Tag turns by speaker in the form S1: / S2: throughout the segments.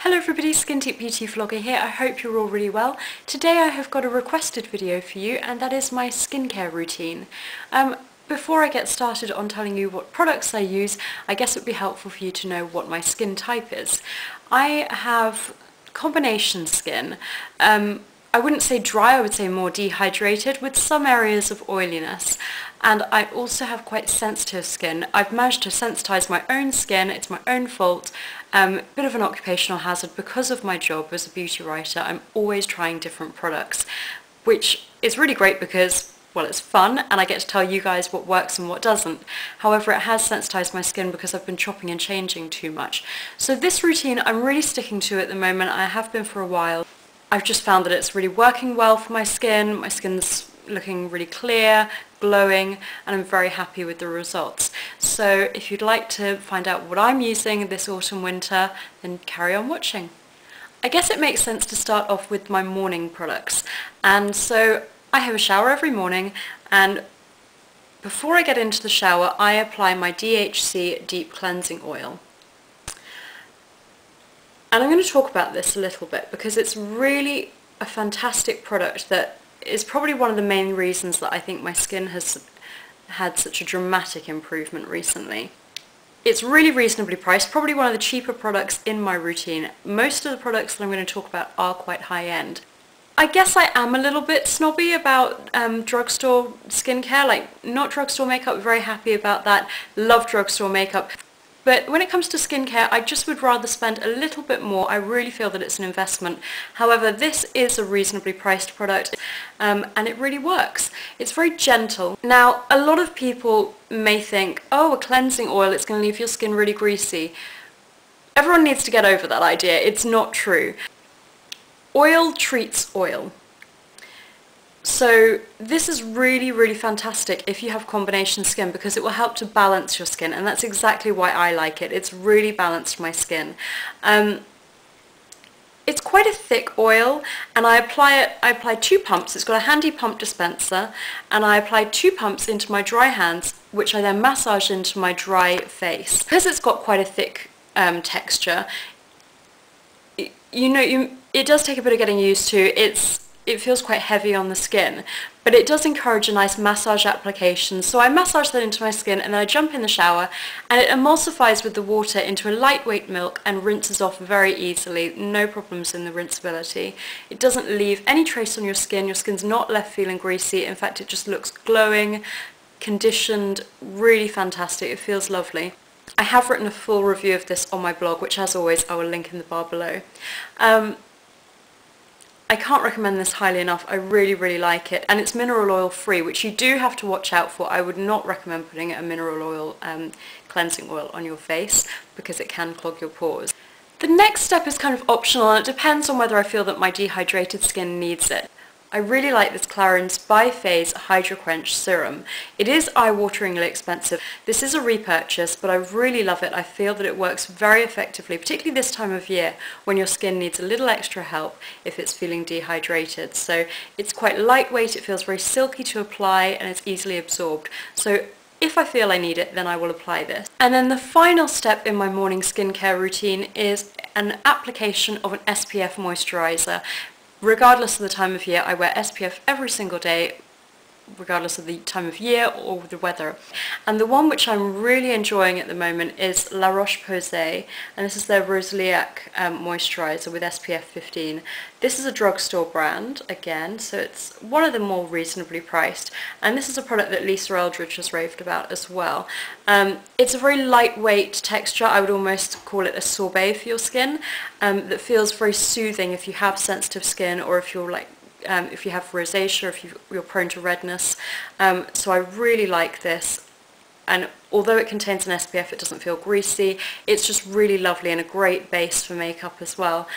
S1: Hello everybody, Skin Deep Beauty Vlogger here. I hope you're all really well. Today I have got a requested video for you, and that is my skincare routine. Before I get started on telling you what products I use, I guess it would be helpful for you to know what my skin type is. I have combination skin. I wouldn't say dry, I would say more dehydrated, with some areas of oiliness. And I also have quite sensitive skin. I've managed to sensitize my own skin, it's my own fault. Bit of an occupational hazard because of my job as a beauty writer. I'm always trying different products, which is really great because, well, it's fun and I get to tell you guys what works and what doesn't. However, it has sensitized my skin because I've been chopping and changing too much. So this routine I'm really sticking to at the moment. I have been for a while. I've just found that it's really working well for my skin. My skin's looking really clear, glowing, and I'm very happy with the results. So if you'd like to find out what I'm using this autumn winter, then carry on watching. I guess it makes sense to start off with my morning products. And so I have a shower every morning, and before I get into the shower I apply my DHC Deep Cleansing Oil. And I'm going to talk about this a little bit because it's really a fantastic product that is probably one of the main reasons that I think my skin has had such a dramatic improvement recently. It's really reasonably priced, probably one of the cheaper products in my routine. Most of the products that I'm going to talk about are quite high-end. I guess I am a little bit snobby about drugstore skincare, like not drugstore makeup, very happy about that, love drugstore makeup. But when it comes to skincare, I just would rather spend a little bit more. I really feel that it's an investment. However, this is a reasonably priced product and it really works. It's very gentle. Now, a lot of people may think, oh, a cleansing oil, it's going to leave your skin really greasy. Everyone needs to get over that idea. It's not true. Oil treats oil. So this is really, really fantastic if you have combination skin because it will help to balance your skin, and that's exactly why I like it. It's really balanced my skin. It's quite a thick oil, and I apply 2 pumps. It's got a handy pump dispenser, and I apply 2 pumps into my dry hands, which I then massage into my dry face. Because it's got quite a thick texture, it does take a bit of getting used to. It feels quite heavy on the skin, but it does encourage a nice massage application. So I massage that into my skin and then I jump in the shower and it emulsifies with the water into a lightweight milk and rinses off very easily. No problems in the rinseability. It doesn't leave any trace on your skin. Your skin's not left feeling greasy. In fact, it just looks glowing, conditioned, really fantastic. It feels lovely. I have written a full review of this on my blog, which as always I will link in the bar below. I can't recommend this highly enough. I really, really like it, and it's mineral oil free, which you do have to watch out for. I would not recommend putting a mineral oil cleansing oil on your face because it can clog your pores. The next step is kind of optional, and it depends on whether I feel that my dehydrated skin needs it. I really like this Clarins Bi-Phase Hydro Quench Serum. It is eye-wateringly expensive. This is a repurchase, but I really love it. I feel that it works very effectively, particularly this time of year when your skin needs a little extra help if it's feeling dehydrated. So it's quite lightweight, it feels very silky to apply, and it's easily absorbed. So if I feel I need it, then I will apply this. And then the final step in my morning skincare routine is an application of an SPF moisturiser. Regardless of the time of year, I wear SPF every single day, regardless of the time of year or the weather. And the one which I'm really enjoying at the moment is La Roche Posay, and this is their Rosaliac moisturiser with SPF 15. This is a drugstore brand, again, so it's one of the more reasonably priced, and this is a product that Lisa Eldridge has raved about as well. It's a very lightweight texture. I would almost call it a sorbet for your skin, that feels very soothing if you have sensitive skin or if you're if you have rosacea, if you're prone to redness. So I really like this, and although it contains an SPF, it doesn't feel greasy. It's just really lovely and a great base for makeup as well.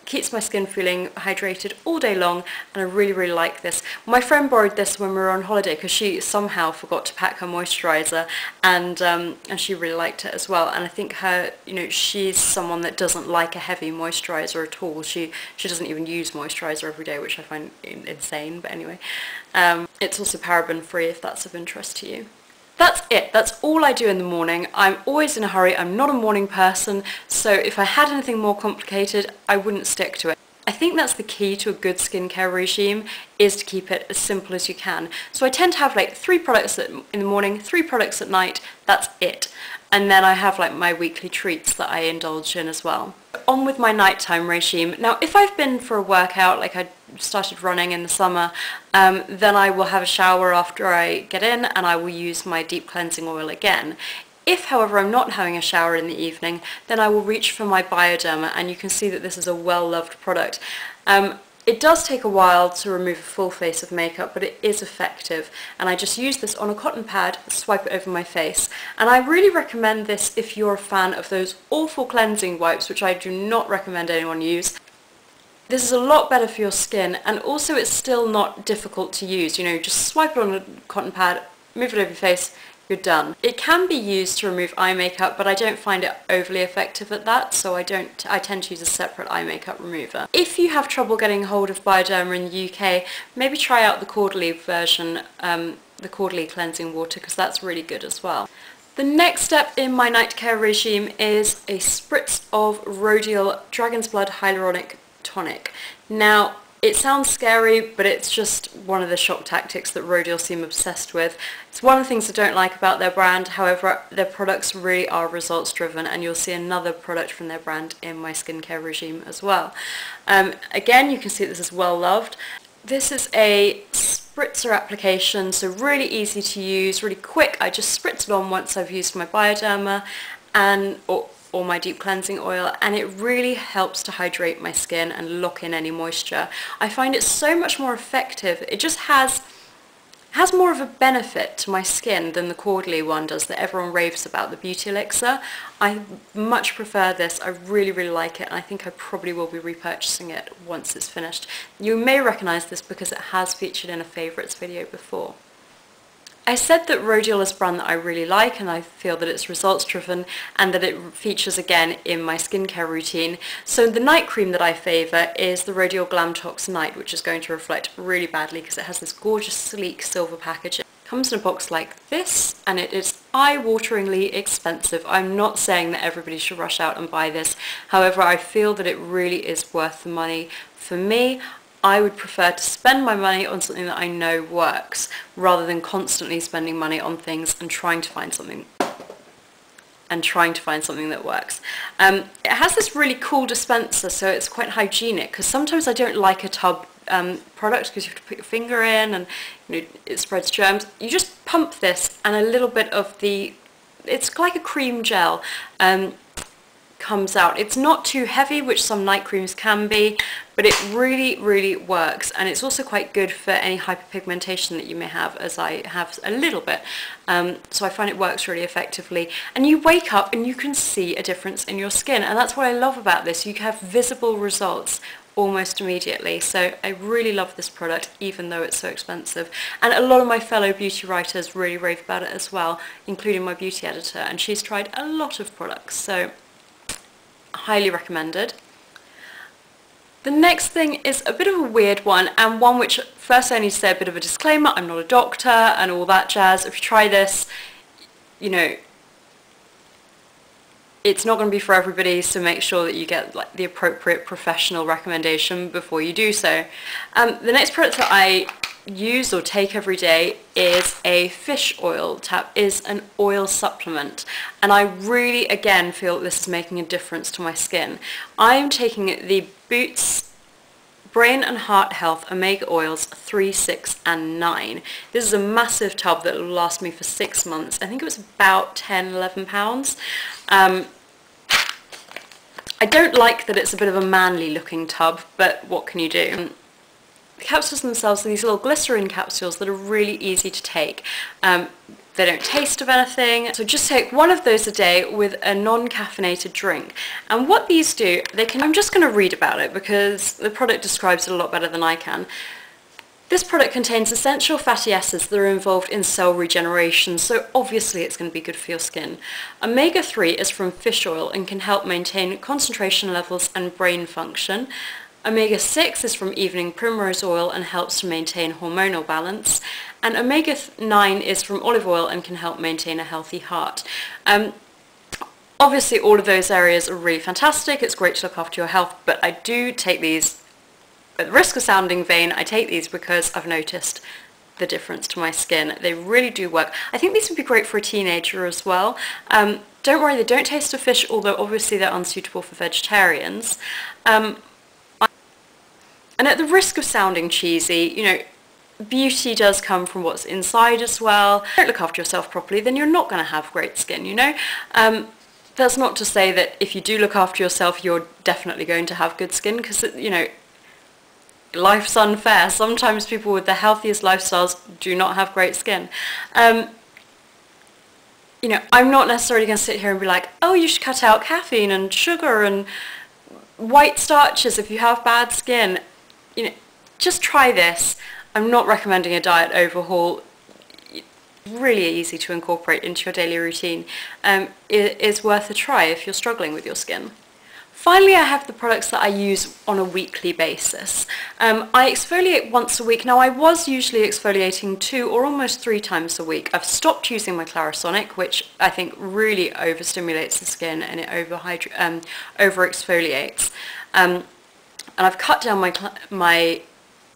S1: Keeps my skin feeling hydrated all day long, and I really, really like this. My friend borrowed this when we were on holiday because she somehow forgot to pack her moisturiser, and she really liked it as well. And I think she's someone that doesn't like a heavy moisturiser at all. She doesn't even use moisturiser every day, which I find insane, but anyway. It's also paraben free if that's of interest to you. That's it. That's all I do in the morning. I'm always in a hurry. I'm not a morning person, so if I had anything more complicated, I wouldn't stick to it. I think that's the key to a good skincare regime, is to keep it as simple as you can. So I tend to have like 3 products in the morning, 3 products at night, that's it. And then I have like my weekly treats that I indulge in as well. On with my nighttime regime. Now if I've been for a workout, like I started running in the summer, then I will have a shower after I get in and I will use my deep cleansing oil again. If, however, I'm not having a shower in the evening, then I will reach for my Bioderma, and you can see that this is a well-loved product. It does take a while to remove a full face of makeup, but it is effective, and I just use this on a cotton pad, swipe it over my face. And I really recommend this if you're a fan of those awful cleansing wipes, which I do not recommend anyone use. This is a lot better for your skin, and also it's still not difficult to use. You know, just swipe it on a cotton pad, move it over your face, you're done. It can be used to remove eye makeup, but I don't find it overly effective at that, so I tend to use a separate eye makeup remover. If you have trouble getting hold of Bioderma in the UK, maybe try out the quarterly version, the quarterly cleansing water, because that's really good as well. The next step in my night care regime is a spritz of Rodial Dragon's Blood Hyaluronic Tonic. Now, it sounds scary, but it's just one of the shock tactics that Rodial seem obsessed with. It's one of the things I don't like about their brand. However, their products really are results driven, and you'll see another product from their brand in my skincare regime as well. Again, you can see this is well loved. This is a spritzer application, so really easy to use, really quick. I just spritz it on once I've used my Bioderma or my deep cleansing oil, and it really helps to hydrate my skin and lock in any moisture. I find it so much more effective. It just has more of a benefit to my skin than the quarterly one does that everyone raves about, the Beauty Elixir. I much prefer this. I really, really like it, and I think I probably will be repurchasing it once it's finished. You may recognise this because it has featured in a favourites video before. I said that Rodial is a brand that I really like, and I feel that it's results driven and that it features again in my skincare routine. So the night cream that I favour is the Rodial Glamtox Night, which is going to reflect really badly because it has this gorgeous sleek silver packaging. It comes in a box like this, and it is eye-wateringly expensive. I'm not saying that everybody should rush out and buy this. However, I feel that it really is worth the money. For me, I would prefer to spend my money on something that I know works, rather than constantly spending money on things and trying to find something that works. It has this really cool dispenser, so it's quite hygienic, because sometimes I don't like a tub product because you have to put your finger in and it spreads germs. You just pump this, and a little bit of it's like a cream gel comes out. It's not too heavy, which some night creams can be, but it really, really works, and it's also quite good for any hyperpigmentation that you may have, as I have a little bit. So I find it works really effectively, and you wake up and you can see a difference in your skin, and that's what I love about this. You have visible results almost immediately, so I really love this product, even though it's so expensive. And a lot of my fellow beauty writers really rave about it as well, including my beauty editor, and she's tried a lot of products, so highly recommended. The next thing is a bit of a weird one, and one which first I need to say a bit of a disclaimer. I'm not a doctor and all that jazz. If you try this, it's not going to be for everybody, so make sure that you get like the appropriate professional recommendation before you do so. The next product that I use or take every day is a fish oil is an oil supplement, and I really again feel that this is making a difference to my skin. I'm taking the Boots Brain and Heart Health Omega Oils 3, 6 and 9. This is a massive tub that will last me for 6 months. I think it was about £10–11. I don't like that it's a bit of a manly looking tub, but what can you do? The capsules themselves are these little glycerin capsules that are really easy to take. They don't taste of anything, so just take one of those a day with a non-caffeinated drink. And what these do, I'm just going to read about it because the product describes it a lot better than I can. This product contains essential fatty acids that are involved in cell regeneration, so obviously it's going to be good for your skin. Omega-3 is from fish oil and can help maintain concentration levels and brain function. Omega-6 is from evening primrose oil and helps to maintain hormonal balance. And omega-9 is from olive oil and can help maintain a healthy heart. Obviously all of those areas are really fantastic, it's great to look after your health, but I do take these, at the risk of sounding vain, I take these because I've noticed the difference to my skin. They really do work. I think these would be great for a teenager as well. Don't worry, they don't taste of fish, although obviously they're unsuitable for vegetarians. And at the risk of sounding cheesy, you know, beauty does come from what's inside as well. If you don't look after yourself properly, then you're not going to have great skin, you know. That's not to say that if you do look after yourself, you're definitely going to have good skin, because, you know, life's unfair. Sometimes people with the healthiest lifestyles do not have great skin. You know, I'm not necessarily going to sit here and be like, oh, you should cut out caffeine and sugar and white starches if you have bad skin. You know, just try this. I'm not recommending a diet overhaul. Really easy to incorporate into your daily routine. It is worth a try if you're struggling with your skin. Finally, I have the products that I use on a weekly basis. I exfoliate once a week. Now, I was usually exfoliating 2 or almost 3 times a week. I've stopped using my Clarisonic, which I think really overstimulates the skin and it over-exfoliates. And I've cut down my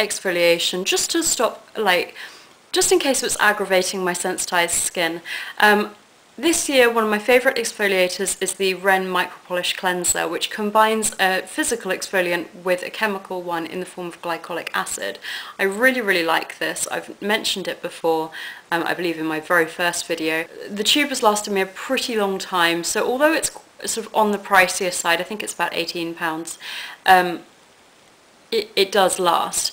S1: exfoliation just to stop, like, just in case it was aggravating my sensitized skin. This year, one of my favourite exfoliators is the Ren Micro Polish Cleanser, which combines a physical exfoliant with a chemical one in the form of glycolic acid. I really, really like this. I've mentioned it before, I believe in my very first video. The tube has lasted me a pretty long time, so although it's sort of on the pricier side, I think it's about £18, it does last.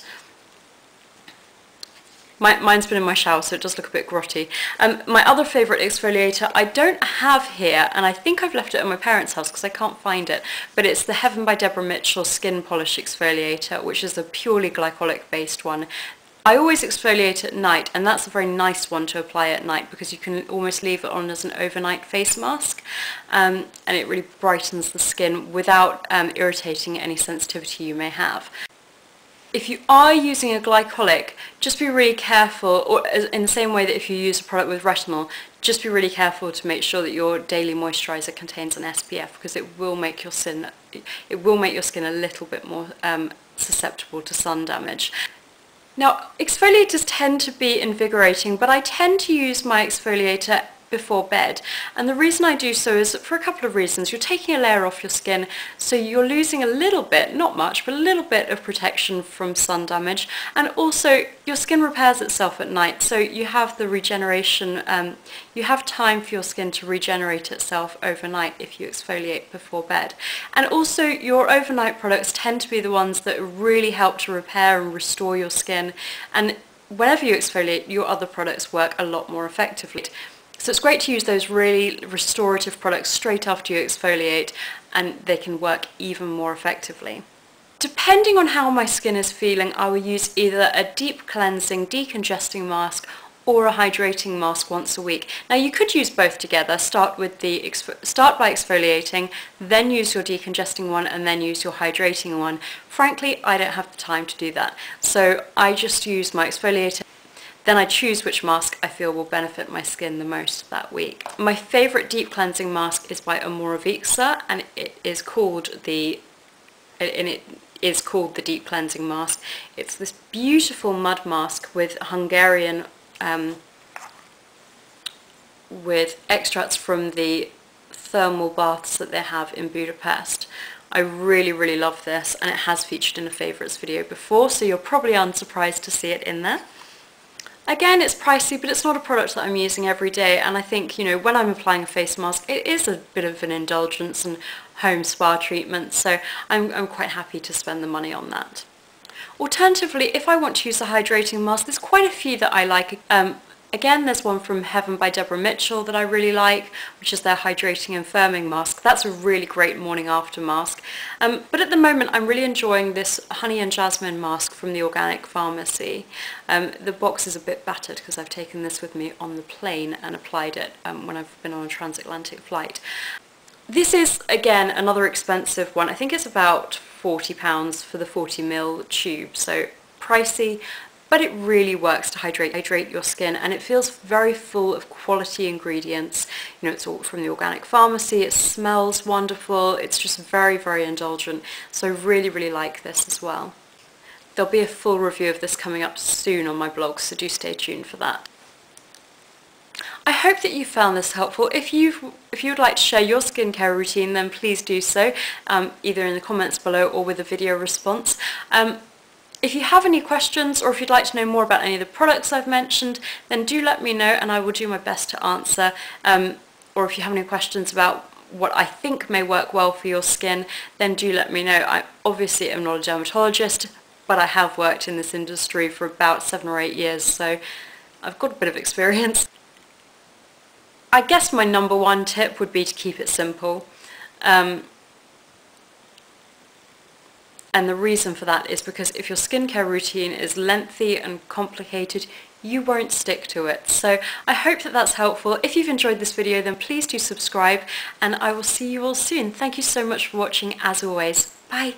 S1: Mine's been in my shower, so it does look a bit grotty. My other favourite exfoliator I don't have here, and I think I've left it at my parents' house because I can't find it, but it's the Heaven by Deborah Mitchell Skin Polish Exfoliator, which is a purely glycolic based one. I always exfoliate at night, and that's a very nice one to apply at night because you can almost leave it on as an overnight face mask, and it really brightens the skin without irritating any sensitivity you may have. If you are using a glycolic, just be really careful, or in the same way that if you use a product with retinol, just be really careful to make sure that your daily moisturiser contains an SPF, because it will make your skin a little bit more susceptible to sun damage. Now, exfoliators tend to be invigorating, but I tend to use my exfoliator before bed, and the reason I do so is for a couple of reasons. You're taking a layer off your skin, so you're losing a little bit, not much, but a little bit of protection from sun damage, and also your skin repairs itself at night, so you have the regeneration, you have time for your skin to regenerate itself overnight if you exfoliate before bed. And also your overnight products tend to be the ones that really help to repair and restore your skin, and whenever you exfoliate, your other products work a lot more effectively. So it's great to use those really restorative products straight after you exfoliate, and they can work even more effectively. Depending on how my skin is feeling, I will use either a deep cleansing, decongesting mask or a hydrating mask once a week. Now you could use both together, start by exfoliating, then use your decongesting one, and then use your hydrating one. Frankly, I don't have the time to do that, so I just use my exfoliator. Then I choose which mask I feel will benefit my skin the most that week. My favourite deep cleansing mask is by Amorovixa, and it is called the deep cleansing mask. It's this beautiful mud mask with Hungarian with extracts from the thermal baths that they have in Budapest. I really, really love this, and it has featured in a favourites video before, so you're probably unsurprised to see it in there. Again, it's pricey, but it's not a product that I'm using every day, and I think, you know, when I'm applying a face mask, it is a bit of an indulgence and home spa treatment, so I'm quite happy to spend the money on that. Alternatively, if I want to use a hydrating mask, there's quite a few that I like. Again, there's one from Heaven by Deborah Mitchell that I really like, which is their Hydrating and Firming Mask. That's a really great morning after mask. But at the moment, I'm really enjoying this Honey and Jasmine mask from the Organic Pharmacy. The box is a bit battered because I've taken this with me on the plane and applied it when I've been on a transatlantic flight. This is, again, another expensive one. I think it's about £40 for the 40ml tube, so pricey, but it really works to hydrate your skin, and it feels very full of quality ingredients. You know, it's all from the organic pharmacy, it smells wonderful, it's just very, very indulgent, so I really, really like this as well. There'll be a full review of this coming up soon on my blog, so do stay tuned for that. I hope that you found this helpful. If you would like to share your skincare routine, then please do so, either in the comments below or with a video response. If you have any questions, or if you'd like to know more about any of the products I've mentioned, then do let me know and I will do my best to answer. Or if you have any questions about what I think may work well for your skin, then do let me know. I obviously am not a dermatologist, but I have worked in this industry for about 7 or 8 years, so I've got a bit of experience. I guess my number one tip would be to keep it simple. And the reason for that is because if your skincare routine is lengthy and complicated, you won't stick to it. So I hope that that's helpful. If you've enjoyed this video, then please do subscribe, and I will see you all soon. Thank you so much for watching, as always. Bye!